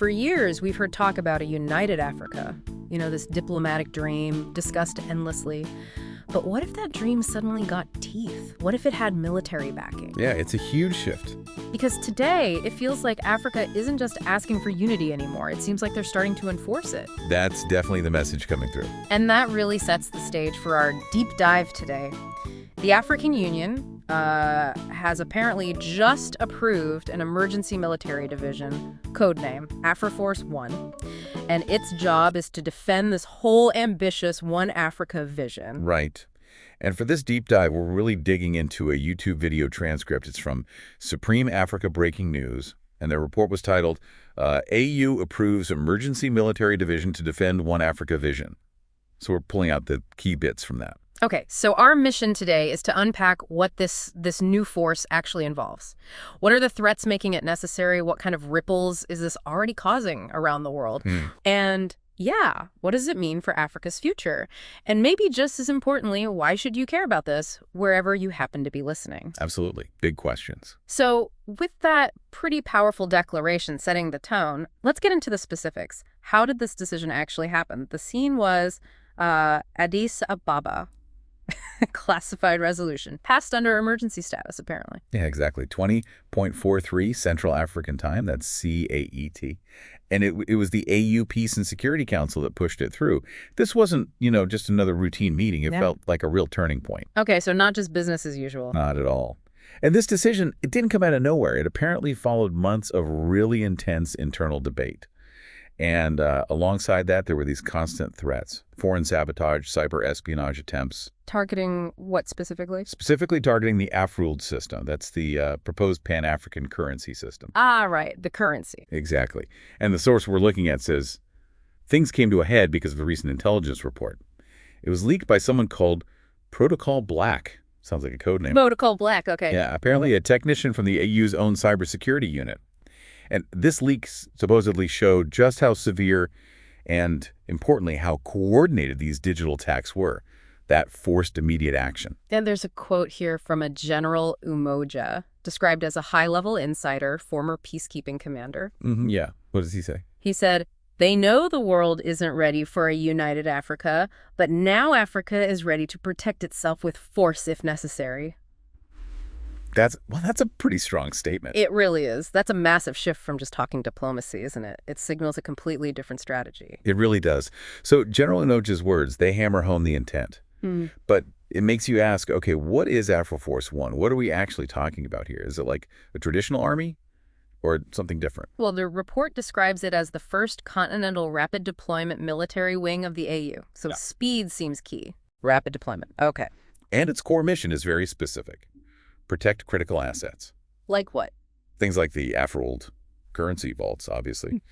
For years, we've heard talk about a united Africa, this diplomatic dream discussed endlessly. But what if that dream suddenly got teeth? What if it had military backing? Yeah, it's a huge shift. Because today, it feels like Africa isn't just asking for unity anymore. It seems like they're starting to enforce it. That's definitely the message coming through. And that really sets the stage for our deep dive today. The African Union has apparently just approved an emergency military division, codename Afroforce 1. And its job is to defend this whole ambitious One Africa vision. Right. And for this deep dive, we're really digging into a YouTube video transcript. It's from Supreme Africa Breaking News, and their report was titled, AU Approves Emergency Military Division to Defend One Africa Vision. So we're pulling out the key bits from that. Okay, so our mission today is to unpack what this new force actually involves. What are the threats making it necessary? What kind of ripples is this already causing around the world? And yeah, what does it mean for Africa's future? And maybe just as importantly, why should you care about this wherever you happen to be listening? Absolutely. Big questions. So with that pretty powerful declaration setting the tone, let's get into the specifics. How did this decision actually happen? The scene was Addis Ababa. Classified resolution. Passed under emergency status, apparently. Yeah, exactly. 20.43 Central African Time. That's CAET. And it was the AU Peace and Security Council that pushed it through. This wasn't, just another routine meeting. It felt like a real turning point. Okay, so not just business as usual. Not at all. And this decision, it didn't come out of nowhere. It apparently followed months of really intense internal debate. And alongside that, there were these constant threats, foreign sabotage, cyber espionage attempts. Targeting what specifically? Specifically targeting the AfRuled system. That's the proposed Pan-African currency system. Ah, right, the currency. Exactly. And the source we're looking at says, things came to a head because of a recent intelligence report. It was leaked by someone called Protocol Black. Sounds like a code name. Protocol Black, okay. Yeah, apparently a technician from the AU's own cybersecurity unit. And this leak supposedly showed just how severe and, importantly, how coordinated these digital attacks were. That forced immediate action. And there's a quote here from a General Umoja, described as a high-level insider, former peacekeeping commander. Yeah. What does he say? He said, "They know the world isn't ready for a united Africa, but now Africa is ready to protect itself with force if necessary." That's a pretty strong statement. It really is. That's a massive shift from just talking diplomacy, isn't it? It signals a completely different strategy. It really does. So General Unoja's words, they hammer home the intent. But it makes you ask, okay, what is Afroforce 1? What are we actually talking about here? Is it like a traditional army or something different? Well, the report describes it as the first continental rapid deployment military wing of the AU. So speed seems key. Rapid deployment. Okay. And its core mission is very specific. Protect critical assets. Like what? Things like the AfRuled currency vaults, obviously,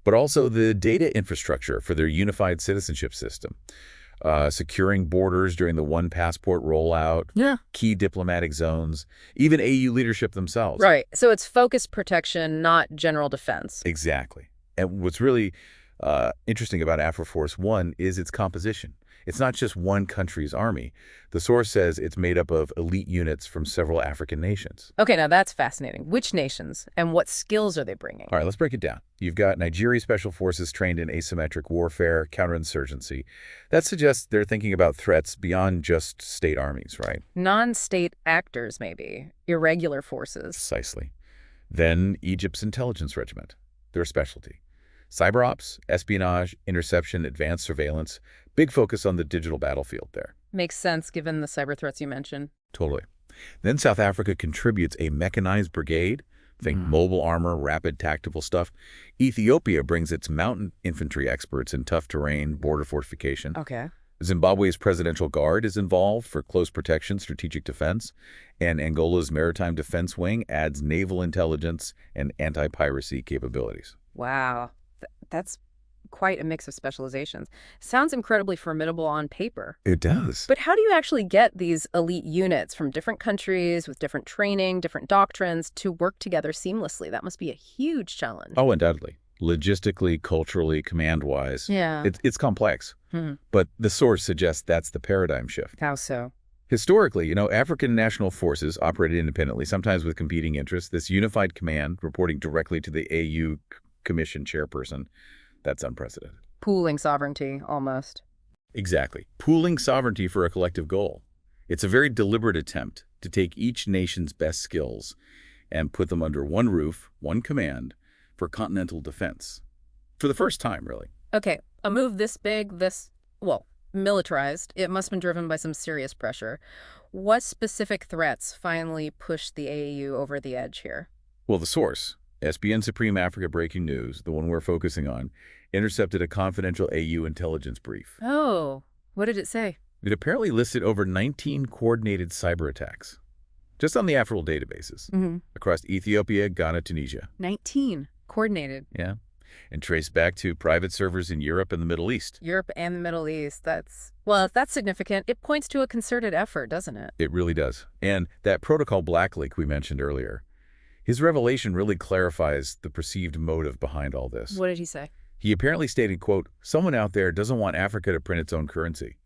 but also the data infrastructure for their unified citizenship system, securing borders during the One Passport rollout, key diplomatic zones, even AU leadership themselves. Right. So it's focused protection, not general defense. Exactly. And what's really interesting about Afroforce 1 is its composition. It's not just one country's army. The source says it's made up of elite units from several African nations. Okay, now that's fascinating. Which nations and what skills are they bringing? All right, let's break it down. You've got Nigeria Special Forces trained in asymmetric warfare, counterinsurgency. That suggests they're thinking about threats beyond just state armies, right? Non-state actors, maybe. Irregular forces. Precisely. Then Egypt's intelligence regiment, their specialty. Cyber ops, espionage, interception, advanced surveillance. Big focus on the digital battlefield there. Makes sense given the cyber threats you mentioned. Totally. Then South Africa contributes a mechanized brigade. Think mobile armor, rapid tactical stuff. Ethiopia brings its mountain infantry experts in tough terrain, border fortification. Okay. Zimbabwe's Presidential Guard is involved for close protection, strategic defense. And Angola's Maritime Defense Wing adds naval intelligence and anti-piracy capabilities. Wow. That's quite a mix of specializations. Sounds incredibly formidable on paper. It does. But how do you actually get these elite units from different countries with different training, different doctrines to work together seamlessly? That must be a huge challenge. Oh, undoubtedly. Logistically, culturally, command-wise. Yeah. It's complex. But the source suggests that's the paradigm shift. How so? Historically, African national forces operated independently, sometimes with competing interests. This unified command reporting directly to the AU Commission chairperson. That's unprecedented. Pooling sovereignty, almost. Exactly. Pooling sovereignty for a collective goal. It's a very deliberate attempt to take each nation's best skills and put them under one roof, one command, for continental defense. For the first time, really. Okay, a move this big, well, militarized, it must have been driven by some serious pressure. What specific threats finally pushed the AAU over the edge here? Well, the source, SBN Supreme Africa Breaking News, the one we're focusing on, intercepted a confidential AU intelligence brief. Oh, what did it say? It apparently listed over 19 coordinated cyber attacks, just on the Afro databases, across Ethiopia, Ghana, Tunisia. 19. Coordinated. Yeah. And traced back to private servers in Europe and the Middle East. Europe and the Middle East. Well, if that's significant, it points to a concerted effort, doesn't it? It really does. And that protocol black leak we mentioned earlier, his revelation really clarifies the perceived motive behind all this. What did he say? He apparently stated, quote, "Someone out there doesn't want Africa to print its own currency.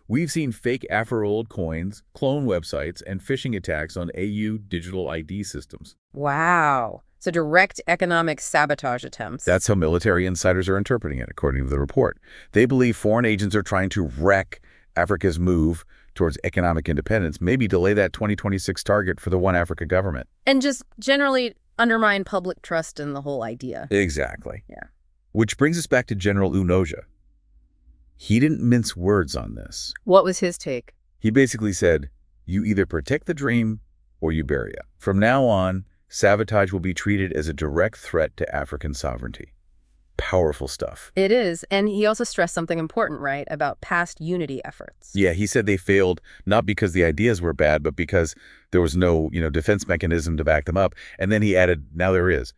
We've seen fake Afro-old coins, clone websites, and phishing attacks on AU digital ID systems." Wow. So direct economic sabotage attempts. That's how military insiders are interpreting it, according to the report. They believe foreign agents are trying to wreck Africa's move towards economic independence, maybe delay that 2026 target for the One Africa government. And just generally undermine public trust in the whole idea. Exactly. Yeah. Which brings us back to General Unoja. He didn't mince words on this. What was his take? He basically said, you either protect the dream or you bury it. From now on, sabotage will be treated as a direct threat to African sovereignty. Powerful stuff. It is. And he also stressed something important, right, about past unity efforts. Yeah, he said they failed not because the ideas were bad, but because there was no, defense mechanism to back them up. And then he added, now there is.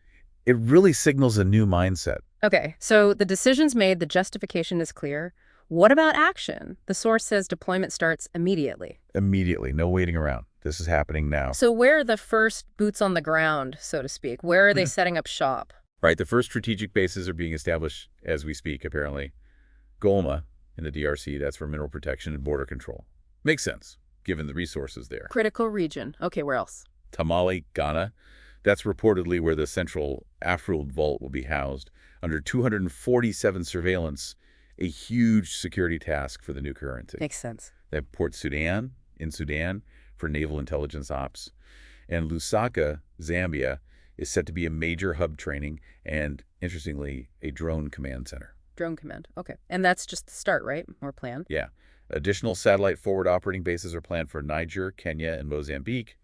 It really signals a new mindset. Okay, so the decision's made, the justification is clear. What about action? The source says deployment starts immediately. Immediately, no waiting around. This is happening now. So where are the first boots on the ground, so to speak? Where are they setting up shop? Right, the first strategic bases are being established as we speak, apparently. Goma in the DRC, that's for mineral protection and border control. Makes sense, given the resources there. Critical region. Okay, where else? Tamale, Ghana. That's reportedly where the central Afro vault will be housed. Under 247 surveillance, a huge security task for the new currency. Makes sense. They have Port Sudan in Sudan for naval intelligence ops. And Lusaka, Zambia, is set to be a major hub training and, interestingly, a drone command center. Drone command. Okay. And that's just the start, right? More planned? Yeah. Additional satellite forward operating bases are planned for Niger, Kenya, and Mozambique.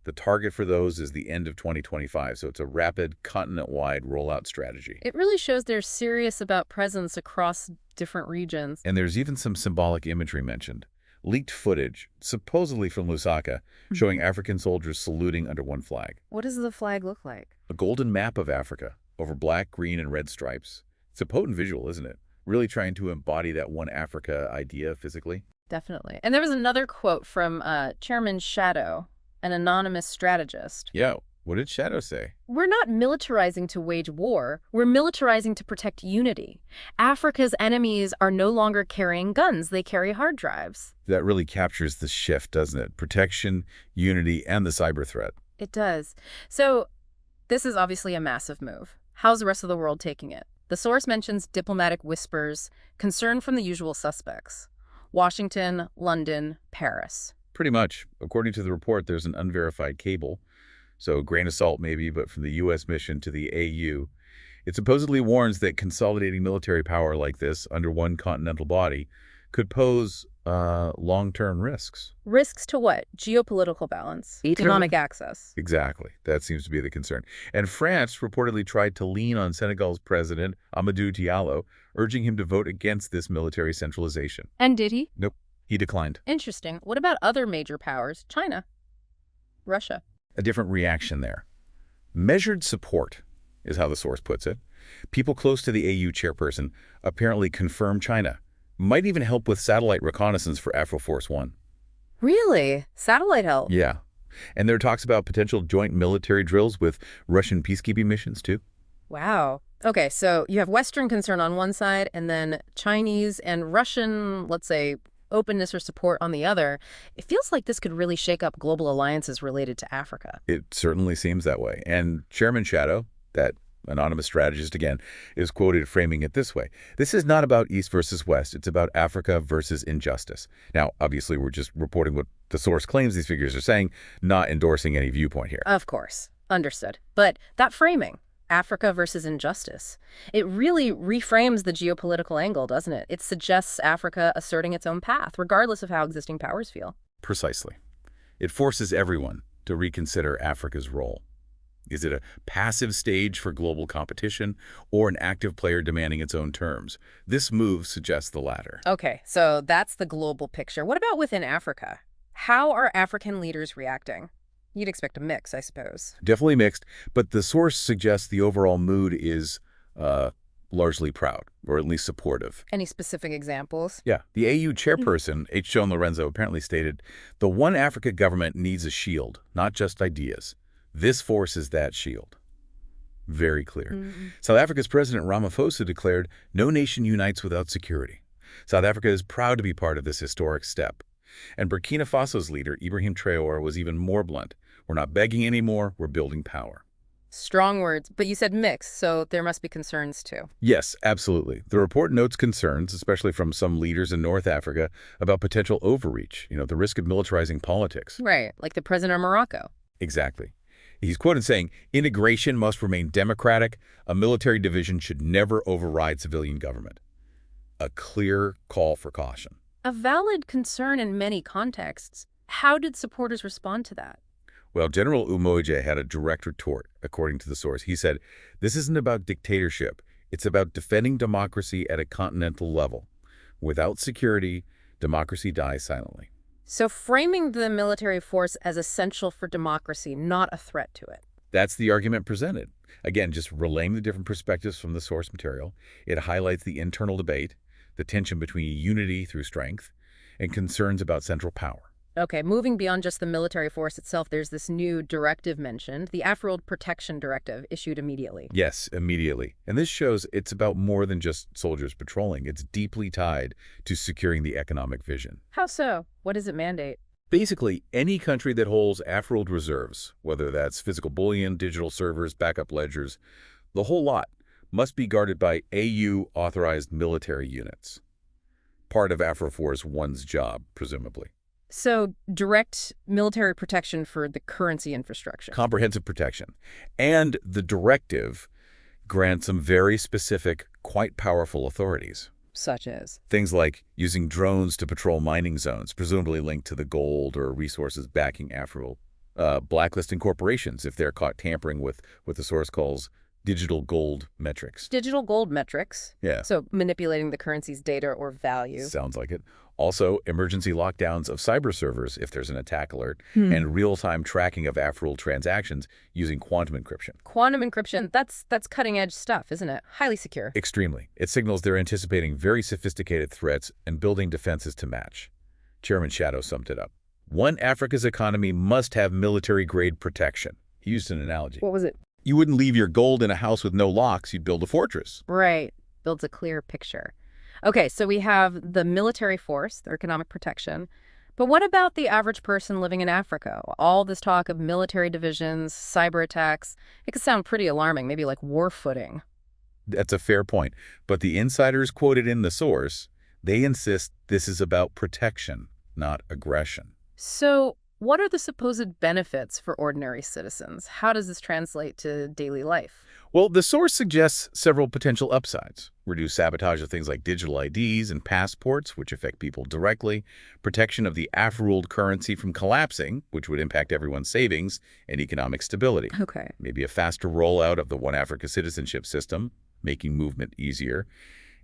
The target for those is the end of 2025, so it's a rapid, continent-wide rollout strategy. It really shows they're serious about presence across different regions. And there's even some symbolic imagery mentioned. Leaked footage, supposedly from Lusaka, showing African soldiers saluting under one flag. What does the flag look like? A golden map of Africa, over black, green, and red stripes. It's a potent visual, isn't it? Really trying to embody that one Africa idea physically. Definitely. And there was another quote from Chairman Shadow, an anonymous strategist. Yeah, what did Shadow say? We're not militarizing to wage war. We're militarizing to protect unity. Africa's enemies are no longer carrying guns. They carry hard drives. That really captures the shift, doesn't it? Protection, unity, and the cyber threat. It does. So this is obviously a massive move. How's the rest of the world taking it? The source mentions diplomatic whispers, concern from the usual suspects. Washington, London, Paris. Pretty much. According to the report, there's an unverified cable. So grain of salt maybe, but from the U.S. mission to the AU. It supposedly warns that consolidating military power like this under one continental body could pose long-term risks. Risks to what? Geopolitical balance, economic access. Exactly. That seems to be the concern. And France reportedly tried to lean on Senegal's president, Amadou Diallo, urging him to vote against this military centralization. And did he? Nope. He declined. Interesting. What about other major powers? China, Russia. A different reaction there. Measured support is how the source puts it. People close to the AU chairperson apparently confirm China. Might even help with satellite reconnaissance for Afroforce 1. Really? Satellite help? Yeah. And there are talks about potential joint military drills with Russian peacekeeping missions, too. Wow. Okay, so you have Western concern on one side, and then Chinese and Russian, let's say, openness or support on the other. It feels like this could really shake up global alliances related to Africa. It certainly seems that way. And Chairman Shadow, that anonymous strategist again, is quoted framing it this way. This is not about East versus West. It's about Africa versus injustice. Now, obviously, we're just reporting what the source claims these figures are saying, not endorsing any viewpoint here. Of course. Understood. But that framing, Africa versus injustice, it really reframes the geopolitical angle, doesn't it? It suggests Africa asserting its own path, regardless of how existing powers feel. Precisely. It forces everyone to reconsider Africa's role. Is it a passive stage for global competition or an active player demanding its own terms? This move suggests the latter. Okay, so that's the global picture. What about within Africa? How are African leaders reacting? You'd expect a mix, I suppose. Definitely mixed, but the source suggests the overall mood is largely proud, or at least supportive. Any specific examples? Yeah. The AU chairperson, H. Joan Lorenzo, apparently stated, "The One Africa government needs a shield, not just ideas. This force is that shield." Very clear. South Africa's President Ramaphosa declared, "No nation unites without security." South Africa is proud to be part of this historic step. And Burkina Faso's leader, Ibrahim Traoré, was even more blunt. "We're not begging anymore, we're building power." Strong words, but you said mixed, so there must be concerns too. Yes, absolutely. The report notes concerns, especially from some leaders in North Africa, about potential overreach, the risk of militarizing politics. Right, like the president of Morocco. Exactly. He's quoted saying, "Integration must remain democratic. A military division should never override civilian government." A clear call for caution. A valid concern in many contexts. How did supporters respond to that? Well, General Umoja had a direct retort, according to the source. He said, "This isn't about dictatorship. It's about defending democracy at a continental level. Without security, democracy dies silently." So framing the military force as essential for democracy, not a threat to it. That's the argument presented. Again, just relaying the different perspectives from the source material. It highlights the internal debate, the tension between unity through strength, and concerns about central power. Okay, moving beyond just the military force itself, there's this new directive mentioned, the Afroworld Protection Directive, issued immediately. Yes, immediately. And this shows it's about more than just soldiers patrolling. It's deeply tied to securing the economic vision. How so? What does it mandate? Basically, any country that holds Afroworld reserves, whether that's physical bullion, digital servers, backup ledgers, the whole lot, must be guarded by AU-authorized military units. Part of Afroforce One's job, presumably. So direct military protection for the currency infrastructure. Comprehensive protection. And the directive grants some very specific, quite powerful authorities. Such as? Things like using drones to patrol mining zones, presumably linked to the gold or resources backing Afroworld. Blacklisting corporations if they're caught tampering with what the source calls digital gold metrics. Digital gold metrics? Yeah. So manipulating the currency's data or value. Sounds like it. Also, emergency lockdowns of cyber servers if there's an attack alert, and real-time tracking of Afroworld transactions using quantum encryption. Quantum encryption, that's cutting-edge stuff, isn't it? Highly secure. Extremely. It signals they're anticipating very sophisticated threats and building defenses to match. Chairman Shadow summed it up. One Africa's economy must have military-grade protection. He used an analogy. What was it? You wouldn't leave your gold in a house with no locks. You'd build a fortress. Right. Builds a clear picture. Okay, so we have the military force, their economic protection. But what about the average person living in Africa? All this talk of military divisions, cyber attacks, it could sound pretty alarming, maybe like war footing. That's a fair point. But the insiders quoted in the source, they insist this is about protection, not aggression. So what are the supposed benefits for ordinary citizens? How does this translate to daily life? Well, the source suggests several potential upsides. Reduce sabotage of things like digital IDs and passports, which affect people directly. Protection of the Afroworld currency from collapsing, which would impact everyone's savings and economic stability. Okay. Maybe a faster rollout of the One Africa citizenship system, making movement easier.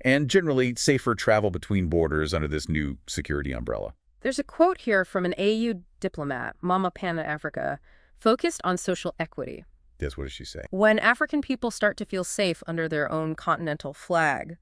And generally, safer travel between borders under this new security umbrella. There's a quote here from an AU diplomat, Mama Pana Africa, focused on social equity. Yes, what does she say? When African people start to feel safe under their own continental flag,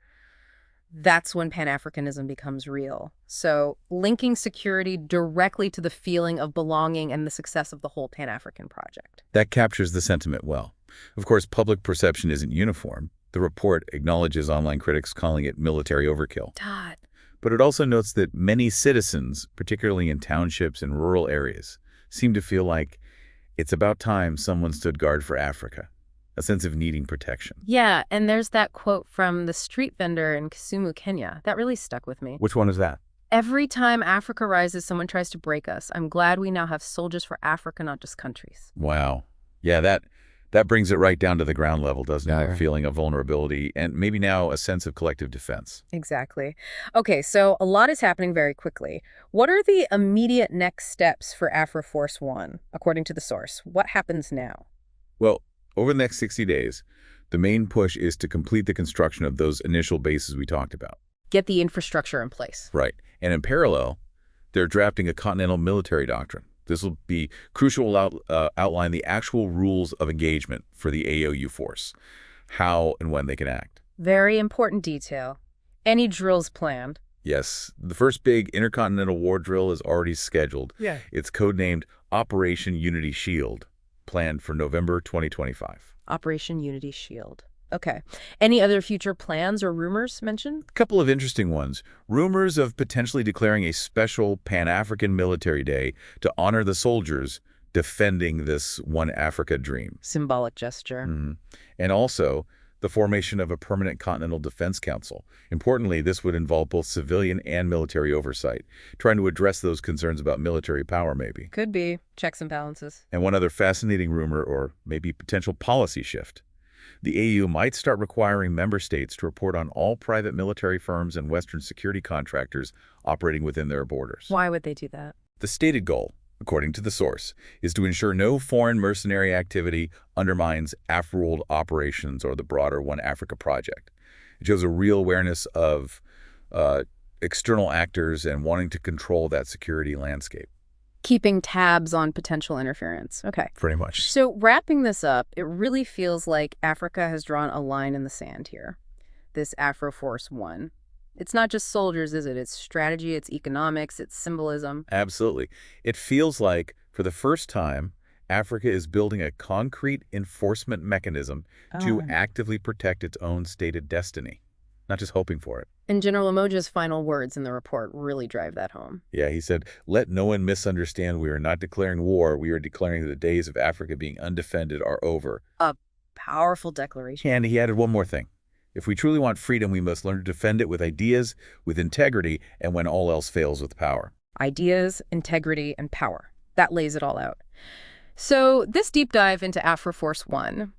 that's when Pan-Africanism becomes real. So linking security directly to the feeling of belonging and the success of the whole Pan-African project. That captures the sentiment well. Of course, public perception isn't uniform. The report acknowledges online critics calling it military overkill. Todd. But it also notes that many citizens, particularly in townships and rural areas, seem to feel like it's about time someone stood guard for Africa. a sense of needing protection. Yeah, and there's that quote from the street vendor in Kisumu, Kenya. That really stuck with me. Which one is that? Every time Africa rises, someone tries to break us. I'm glad we now have soldiers for Africa, not just countries. Wow. Yeah, that brings it right down to the ground level, doesn't it? Yeah. A feeling of vulnerability and maybe now a sense of collective defense. Exactly. Okay, so a lot is happening very quickly. What are the immediate next steps for Afroforce One, according to the source? What happens now? Well, over the next 60 days, the main push is to complete the construction of those initial bases we talked about. Get the infrastructure in place. Right. And in parallel, they're drafting a continental military doctrine. This will be crucial to outline the actual rules of engagement for the AOU force, how and when they can act. Very important detail. Any drills planned? Yes, the first big intercontinental war drill is already scheduled. Yeah. It's codenamed Operation Unity Shield, planned for November 2025. Operation Unity Shield. Okay. Any other future plans or rumors mentioned? A couple of interesting ones. Rumors of potentially declaring a special Pan-African military day to honor the soldiers defending this One Africa dream. Symbolic gesture. And also the formation of a permanent Continental Defense Council. Importantly, this would involve both civilian and military oversight, trying to address those concerns about military power, maybe. Could be. Checks and balances. And one other fascinating rumor, or maybe potential policy shift. The AU might start requiring member states to report on all private military firms and Western security contractors operating within their borders. Why would they do that? The stated goal, according to the source, is to ensure no foreign mercenary activity undermines Afro-world operations or the broader One Africa project. It shows a real awareness of external actors and wanting to control that security landscape. Keeping tabs on potential interference. Okay. Pretty much. So wrapping this up, it really feels like Africa has drawn a line in the sand here. This Afroforce One. It's not just soldiers, is it? It's strategy, it's economics, it's symbolism. Absolutely. It feels like, for the first time, Africa is building a concrete enforcement mechanism to actively protect its own stated destiny, not just hoping for it. And General Umoja's final words in the report really drive that home. Yeah, he said, "Let no one misunderstand we are not declaring war. We are declaring that the days of Africa being undefended are over." A powerful declaration. And he added one more thing. If we truly want freedom, we must learn to defend it with ideas, with integrity, and when all else fails, with power. Ideas, integrity, and power. That lays it all out. So this deep dive into Afroforce One,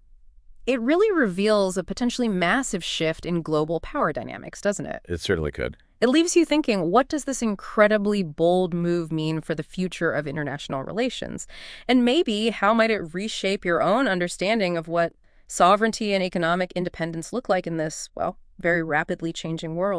it really reveals a potentially massive shift in global power dynamics, doesn't it? It certainly could. It leaves you thinking, what does this incredibly bold move mean for the future of international relations? And maybe how might it reshape your own understanding of what sovereignty and economic independence look like in this, well, very rapidly changing world?